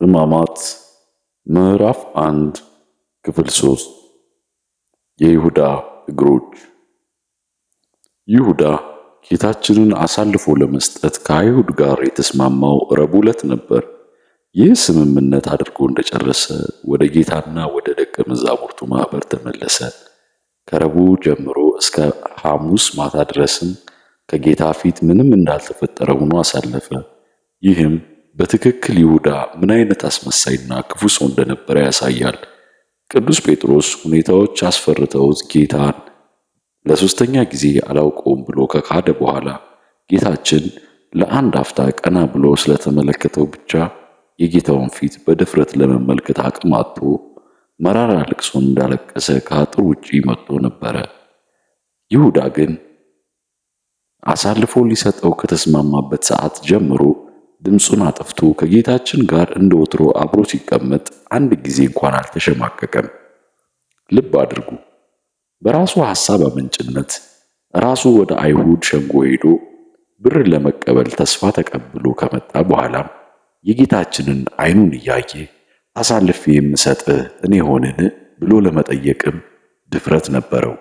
ሕማማት ምዕራፍ 1 ክፍል 3 የይሁዳ እግሮች። ይሁዳ ጌታችንን አሳልፎ ለመስጠት ከአይሁድ ጋር የተስማማው ረቡዕ ዕለት ነበር። ይህ ስምምነት አድርጎ እንደጨረሰ ወደ ጌታና ወደ ደቀ መዛሙርቱ ማኅበር ተመለሰ። ከረቡዕ ጀምሮ እስከ ሐሙስ ማታ ድረስም ከጌታ ፊት ምንም እንዳልተፈጠረ ሆኖ አሳለፈ። ይህም በትክክል ይሁዳ ምን አይነት አስመሳይና ክፉ ሰው እንደነበረ ያሳያል። ቅዱስ ጴጥሮስ ሁኔታዎች አስፈርተውት ጌታን ለሶስተኛ ጊዜ አላውቀውም ብሎ ከካደ በኋላ ጌታችን ለአንድ አፍታ ቀና ብሎ ስለተመለከተው ብቻ የጌታውን ፊት በድፍረት ለመመልከት አቅም አጥቶ መራራ ልቅሶን እንዳለቀሰ ከአጥር ውጪ መጥቶ ነበረ። ይሁዳ ግን አሳልፎ ሊሰጠው ከተስማማበት ሰዓት ጀምሮ ድምፁን አጥፍቶ ከጌታችን ጋር እንደወትሮ አብሮ ሲቀመጥ አንድ ጊዜ እንኳን አልተሸማቀቀም። ልብ አድርጉ። በራሱ ሐሳብ አመንጭነት ራሱ ወደ አይሁድ ሸንጎ ሄዶ ብር ለመቀበል ተስፋ ተቀብሎ ከመጣ በኋላም የጌታችንን ዓይኑን እያየ አሳልፌ የምሰጥህ እኔ ሆንን ብሎ ለመጠየቅም ድፍረት ነበረው።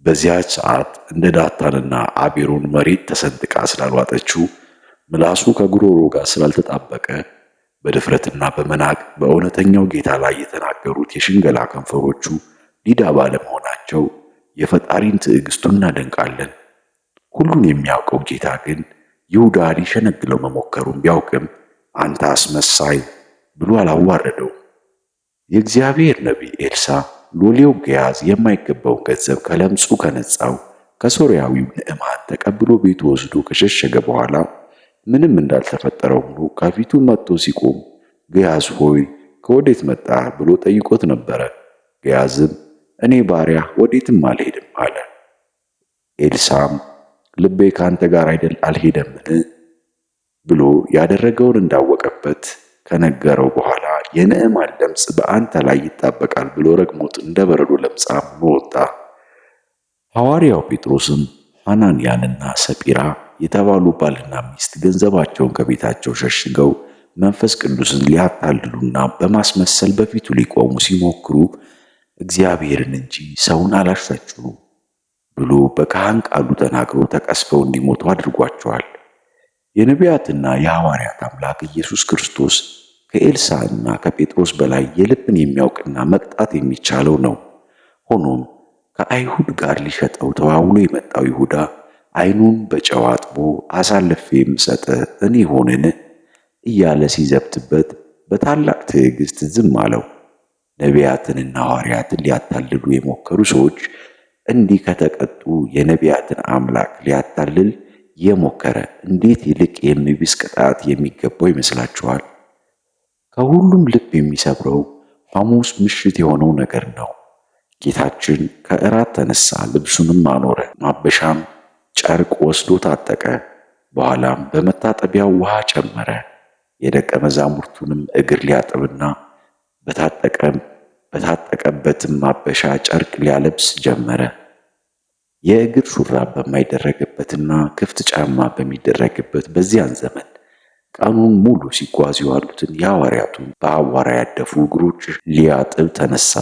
በዚያች ሰዓት እንደ ዳታንና አቤሮን መሬት ተሰንጥቃ ስላልዋጠችው ምላሱ ከጉሮሮ ጋር ስላልተጣበቀ በድፍረትና በመናቅ በእውነተኛው ጌታ ላይ የተናገሩት የሽንገላ ከንፈሮቹ ዲዳ ባለመሆናቸው የፈጣሪን ትዕግስቱን እናደንቃለን። ሁሉን የሚያውቀው ጌታ ግን ይሁዳ ሊሸነግለው መሞከሩን ቢያውቅም አንተ አስመሳይ ብሎ አላዋረደው። የእግዚአብሔር ነቢይ ኤልሳዕ ሎሌው ገያዝ የማይገባውን ገንዘብ ከለምጹ ከነጻው ከሶርያዊው ንዕማን ተቀብሎ ቤቱ ወስዶ ከሸሸገ በኋላ ምንም እንዳልተፈጠረው ሆኖ ከፊቱ መጥቶ ሲቆም ገያዝ ሆይ ከወዴት መጣህ ብሎ ጠይቆት ነበረ። ገያዝም እኔ ባሪያ ወዴትም አልሄድም አለ። ኤልሳዕም ልቤ ካንተ ጋር አልሄደምን ብሎ ያደረገውን እንዳወቀበት ከነገረው በኋላ የንዕማን ለምጽ በአንተ ላይ ይጣበቃል ብሎ ረግሞት እንደ በረዶ ለምጻም ወጣ። ሐዋርያው ጴጥሮስም ሐናንያንና ሰጲራ የተባሉ ባልና ሚስት ገንዘባቸውን ከቤታቸው ሸሽገው መንፈስ ቅዱስን ሊያታልሉና በማስመሰል በፊቱ ሊቆሙ ሲሞክሩ እግዚአብሔርን እንጂ ሰውን አላሻችሁም ብሎ በካህን ቃሉ ተናግሮ ተቀስፈው እንዲሞቱ አድርጓቸዋል። የነቢያትና የሐዋርያት አምላክ ኢየሱስ ክርስቶስ ከኤልሳዕና ከጴጥሮስ በላይ የልብን የሚያውቅና መቅጣት የሚቻለው ነው። ሆኖም ከአይሁድ ጋር ሊሸጠው ተዋውሎ የመጣው ይሁዳ ዓይኑን በጨው አጥቦ አሳልፌ የምሰጥህ እኔ ሆንን እያለ ሲዘብትበት በታላቅ ትዕግስት ዝም አለው። ነቢያትንና ሐዋርያትን ሊያታልሉ የሞከሩ ሰዎች እንዲህ ከተቀጡ የነቢያትን አምላክ ሊያታልል የሞከረ እንዴት ይልቅ የሚብስ ቅጣት የሚገባው ይመስላችኋል? ከሁሉም ልብ የሚሰብረው ሐሙስ ምሽት የሆነው ነገር ነው። ጌታችን ከእራት ተነሳ፣ ልብሱንም አኖረ፣ ማበሻም ጨርቅ ወስዶ ታጠቀ። በኋላም በመታጠቢያው ውሃ ጨመረ። የደቀ መዛሙርቱንም እግር ሊያጥብና በታጠቀበትም ማበሻ ጨርቅ ሊያለብስ ጀመረ። የእግር ሹራብ በማይደረግበትና ክፍት ጫማ በሚደረግበት በዚያን ዘመን ቀኑን ሙሉ ሲጓዙ ያሉትን የሐዋርያቱን በአቧራ ያደፉ እግሮች ሊያጥብ ተነሳ።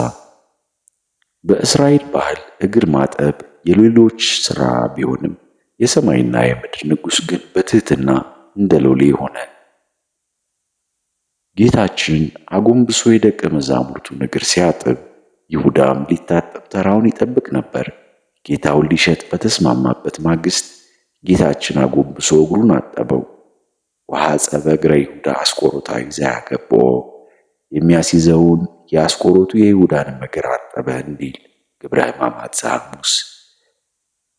በእስራኤል ባህል እግር ማጠብ የሌሎች ሥራ ቢሆንም የሰማይና የምድር ንጉሥ ግን በትሕትና እንደ ሎሌ ሆነ። ጌታችን አጎንብሶ የደቀ መዛሙርቱን እግር ሲያጥብ ይሁዳም ሊታጠብ ተራውን ይጠብቅ ነበር። ጌታውን ሊሸጥ በተስማማበት ማግስት ጌታችን አጎንብሶ እግሩን አጠበው። ወሐፀበ እግረ ይሁዳ አስቆሮታ ይዛያገቦ የሚያስይዘውን የአስቆሮቱ የይሁዳንም እግር አጠበ እንዲል ግብረ ሕማማት ዘሐሙስ።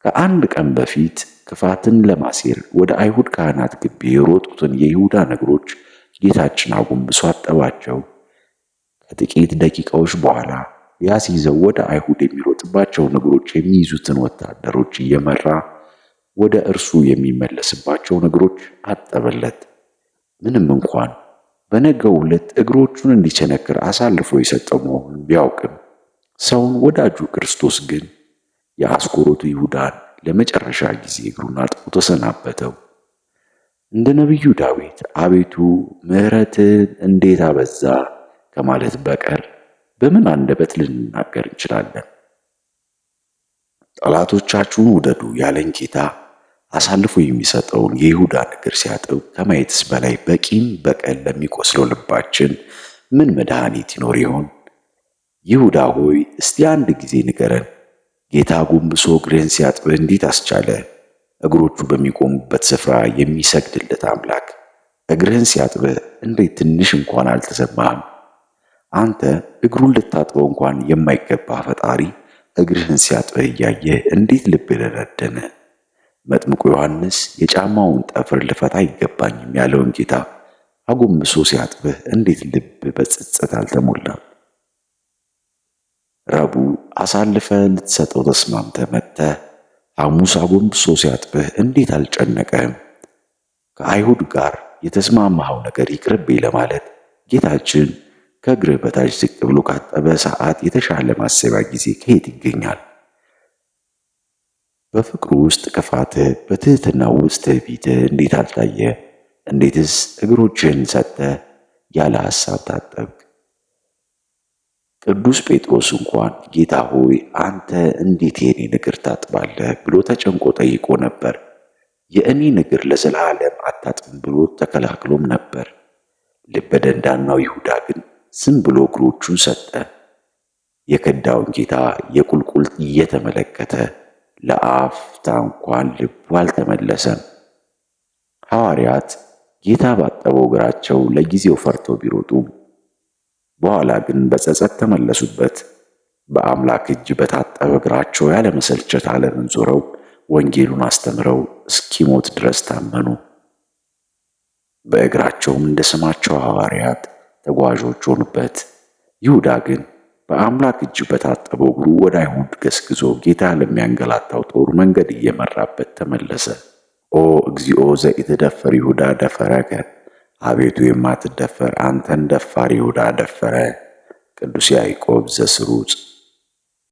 ከአንድ ቀን በፊት ክፋትን ለማሴር ወደ አይሁድ ካህናት ግቢ የሮጡትን የይሁዳን እግሮች ጌታችን አጎንብሶ አጠባቸው። ከጥቂት ደቂቃዎች በኋላ ሊያስይዘው ወደ አይሁድ የሚሮጥባቸውን እግሮች የሚይዙትን ወታደሮች እየመራ ወደ እርሱ የሚመለስባቸውን እግሮች አጠበለት። ምንም እንኳን በነገው ዕለት እግሮቹን እንዲቸነክር አሳልፎ የሰጠው መሆኑን ቢያውቅም ሰውን ወዳጁ ክርስቶስ ግን የአስቆሮቱ ይሁዳን ለመጨረሻ ጊዜ እግሩን አጥቦ ተሰናበተው። እንደ ነቢዩ ዳዊት አቤቱ ምሕረትን እንዴት አበዛ ከማለት በቀር በምን አንደበት ልንናገር እንችላለን? ጠላቶቻችሁን ውደዱ ያለን ጌታ አሳልፎ የሚሰጠውን የይሁዳን እግር ሲያጥብ ከማየትስ በላይ በቂም በቀል ለሚቆስለው ልባችን ምን መድኃኒት ይኖር ይሆን? ይሁዳ ሆይ እስቲ አንድ ጊዜ ንገረን፣ ጌታ ጎንብሶ እግርህን ሲያጥብህ እንዴት አስቻለ? እግሮቹ በሚቆሙበት ስፍራ የሚሰግድለት አምላክ እግርህን ሲያጥብህ እንዴት ትንሽ እንኳን አልተሰማህም? አንተ እግሩን ልታጥበው እንኳን የማይገባ ፈጣሪ እግርህን ሲያጥብህ እያየህ እንዴት ልብ ደነደነ? መጥምቁ ዮሐንስ የጫማውን ጠፍር ልፈታ አይገባኝም ያለውን ጌታ አጎንብሶ ሲያጥብህ እንዴት ልብ በጸጸት አልተሞላም? ረቡዕ አሳልፈህ ልትሰጠው ተስማምተህ መጥተህ ሐሙስ አጎንብሶ ሲያጥብህ እንዴት አልጨነቀህም? ከአይሁድ ጋር የተስማማኸው ነገር ይቅርብኝ ለማለት ጌታችን ከእግርህ በታች ዝቅ ብሎ ካጠበ ሰዓት የተሻለ ማሰቢያ ጊዜ ከየት ይገኛል? በፍቅሩ ውስጥ ክፋትህ፣ በትሕትናው ውስጥ ትዕቢትህ እንዴት አልታየ? እንዴትስ እግሮችህን ሰጥተህ ያለ ሐሳብ ታጠብክ? ቅዱስ ጴጥሮስ እንኳን ጌታ ሆይ አንተ እንዴት የእኔን እግር ታጥባለህ ብሎ ተጨንቆ ጠይቆ ነበር። የእኔን እግር ለዘላለም አታጥብም ብሎ ተከላክሎም ነበር። ልበ ደንዳናው ይሁዳ ግን ዝም ብሎ እግሮቹን ሰጠ። የከዳውን ጌታ የቁልቁል እየተመለከተ ለአፍታ እንኳን ልቡ አልተመለሰም። ሐዋርያት ጌታ ባጠበው እግራቸው ለጊዜው ፈርተው ቢሮጡም በኋላ ግን በጸጸት ተመለሱበት። በአምላክ እጅ በታጠበ እግራቸው ያለመሰልቸት ዓለምን ዞረው ወንጌሉን አስተምረው እስኪሞት ድረስ ታመኑ። በእግራቸውም እንደ ስማቸው ሐዋርያት ተጓዦች ሆኑበት። ይሁዳ ግን በአምላክ እጅ በታጠበው እግሩ ወደ አይሁድ ገስግዞ ጌታ ለሚያንገላታው ጦር መንገድ እየመራበት ተመለሰ። ኦ እግዚኦ ዘኢትደፈር ይሁዳ ደፈረከ፣ አቤቱ የማትደፈር አንተን ደፋር ይሁዳ ደፈረ። ቅዱስ ያዕቆብ ዘስሩጽ